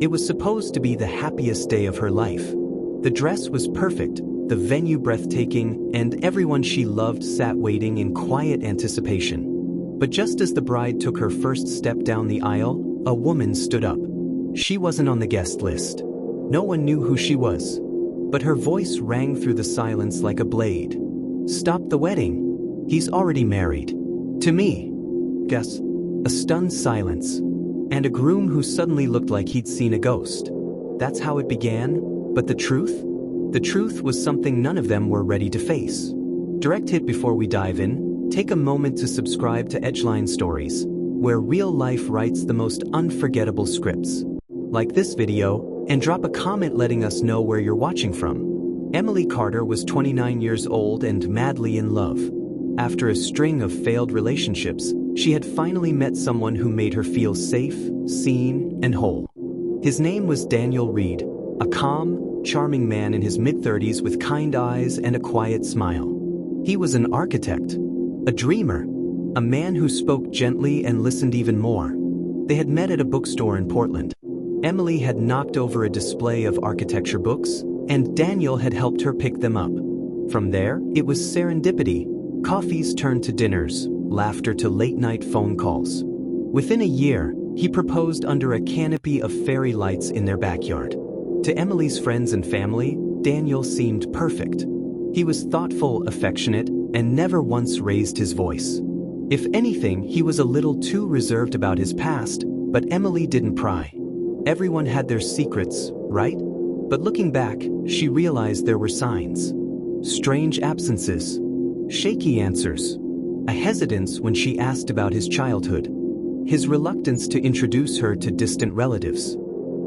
It was supposed to be the happiest day of her life. The dress was perfect, the venue breathtaking, and everyone she loved sat waiting in quiet anticipation. But just as the bride took her first step down the aisle, a woman stood up. She wasn't on the guest list. No one knew who she was. But her voice rang through the silence like a blade. "Stop the wedding. He's already married." To me. Guess. A stunned silence. And a groom who suddenly looked like he'd seen a ghost. That's how it began. But the truth? The truth was something none of them were ready to face. Direct hit before we dive in, take a moment to subscribe to Edgeline Stories, where real life writes the most unforgettable scripts. Like this video, and drop a comment letting us know where you're watching from. Emily Carter was 29 years old and madly in love. After a string of failed relationships, she had finally met someone who made her feel safe, seen, and whole. His name was Daniel Reed, a calm, charming man in his mid-30s with kind eyes and a quiet smile. He was an architect, a dreamer, a man who spoke gently and listened even more. They had met at a bookstore in Portland. Emily had knocked over a display of architecture books, and Daniel had helped her pick them up. From there, it was serendipity. Coffees turned to dinners, laughter to late-night phone calls. Within a year, he proposed under a canopy of fairy lights in their backyard. To Emily's friends and family, Daniel seemed perfect. He was thoughtful, affectionate, and never once raised his voice. If anything, he was a little too reserved about his past, but Emily didn't pry. Everyone had their secrets, right? But looking back, she realized there were signs. Strange absences. Shaky answers. A hesitance when she asked about his childhood. His reluctance to introduce her to distant relatives.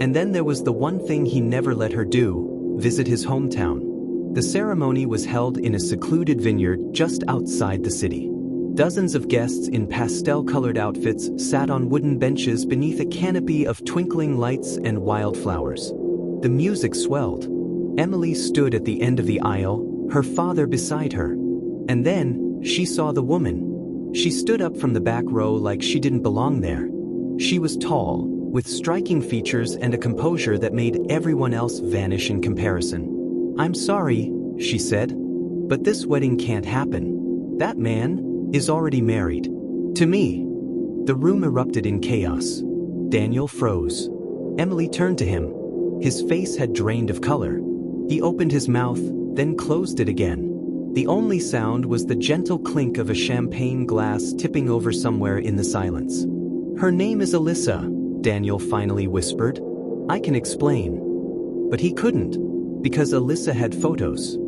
And then there was the one thing he never let her do, visit his hometown. The ceremony was held in a secluded vineyard just outside the city. Dozens of guests in pastel-colored outfits sat on wooden benches beneath a canopy of twinkling lights and wildflowers. The music swelled. Emily stood at the end of the aisle, her father beside her. And then, she saw the woman. She stood up from the back row like she didn't belong there. She was tall, with striking features and a composure that made everyone else vanish in comparison. "I'm sorry," she said, "but this wedding can't happen. That man is already married to me." The room erupted in chaos. Daniel froze. Emily turned to him. His face had drained of color. He opened his mouth, then closed it again. The only sound was the gentle clink of a champagne glass tipping over somewhere in the silence. "Her name is Alyssa," Daniel finally whispered. "I can explain." But he couldn't, because Alyssa had photos,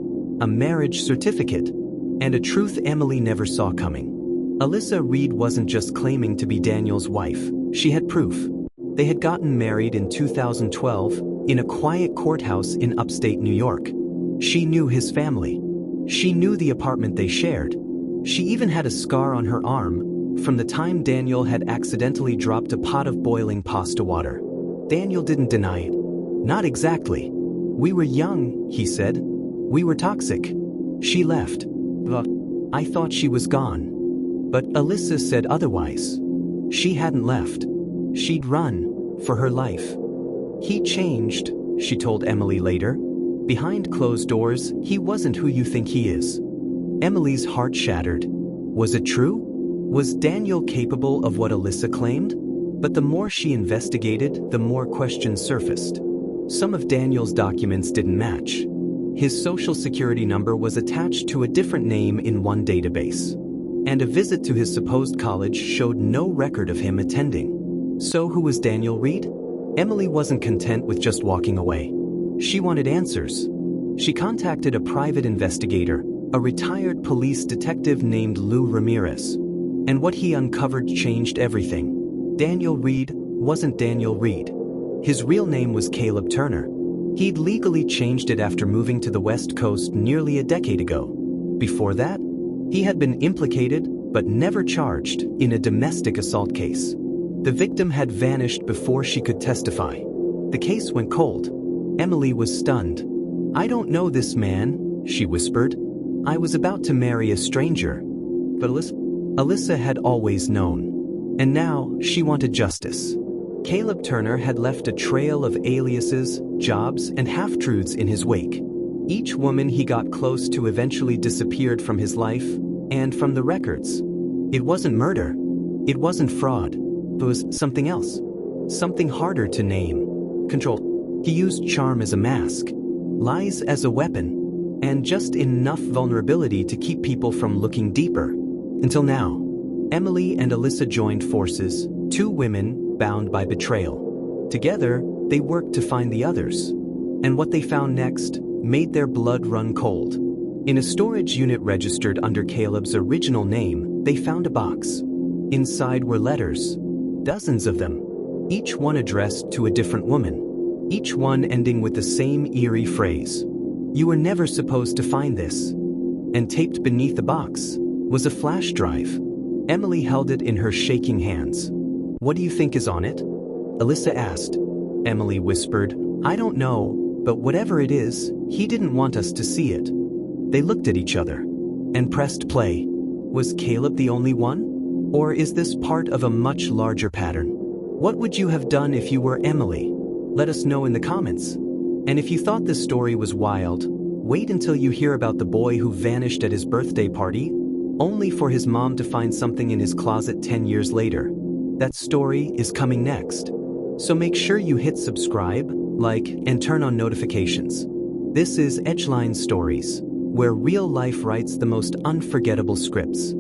a marriage certificate, and a truth Emily never saw coming. Alyssa Reed wasn't just claiming to be Daniel's wife, she had proof. They had gotten married in 2012, in a quiet courthouse in upstate New York. She knew his family. She knew the apartment they shared. She even had a scar on her arm, from the time Daniel had accidentally dropped a pot of boiling pasta water. Daniel didn't deny it. "Not exactly. We were young," he said. "We were toxic. She left. I thought she was gone." But Alyssa said otherwise. She hadn't left. She'd run, for her life. "He changed," she told Emily later. "Behind closed doors, he wasn't who you think he is." Emily's heart shattered. Was it true? Was Daniel capable of what Alyssa claimed? But the more she investigated, the more questions surfaced. Some of Daniel's documents didn't match. His social security number was attached to a different name in one database. And a visit to his supposed college showed no record of him attending. So who was Daniel Reed? Emily wasn't content with just walking away. She wanted answers. She contacted a private investigator, a retired police detective named Lou Ramirez. And what he uncovered changed everything. Daniel Reed wasn't Daniel Reed. His real name was Caleb Turner. He'd legally changed it after moving to the West Coast nearly a decade ago. Before that, he had been implicated, but never charged, in a domestic assault case. The victim had vanished before she could testify. The case went cold. Emily was stunned. "I don't know this man," she whispered. "I was about to marry a stranger." But Alyssa had always known. And now, she wanted justice. Caleb Turner had left a trail of aliases, jobs, and half-truths in his wake. Each woman he got close to eventually disappeared from his life and from the records. It wasn't murder. It wasn't fraud. It was something else. Something harder to name. Control. He used charm as a mask, lies as a weapon, and just enough vulnerability to keep people from looking deeper. Until now, Emily and Alyssa joined forces, two women bound by betrayal. Together, they worked to find the others. And what they found next made their blood run cold. In a storage unit registered under Caleb's original name, they found a box. Inside were letters, dozens of them, each one addressed to a different woman, each one ending with the same eerie phrase, "You were never supposed to find this." And taped beneath the box was a flash drive. Emily held it in her shaking hands. "What do you think is on it?" Alyssa asked. Emily whispered, "I don't know, but whatever it is, he didn't want us to see it." They looked at each other and pressed play. Was Caleb the only one? Or is this part of a much larger pattern? What would you have done if you were Emily? Let us know in the comments. And if you thought this story was wild, wait until you hear about the boy who vanished at his birthday party, only for his mom to find something in his closet 10 years later. That story is coming next. So make sure you hit subscribe, like, and turn on notifications. This is Edgeline Stories, where real life writes the most unforgettable scripts.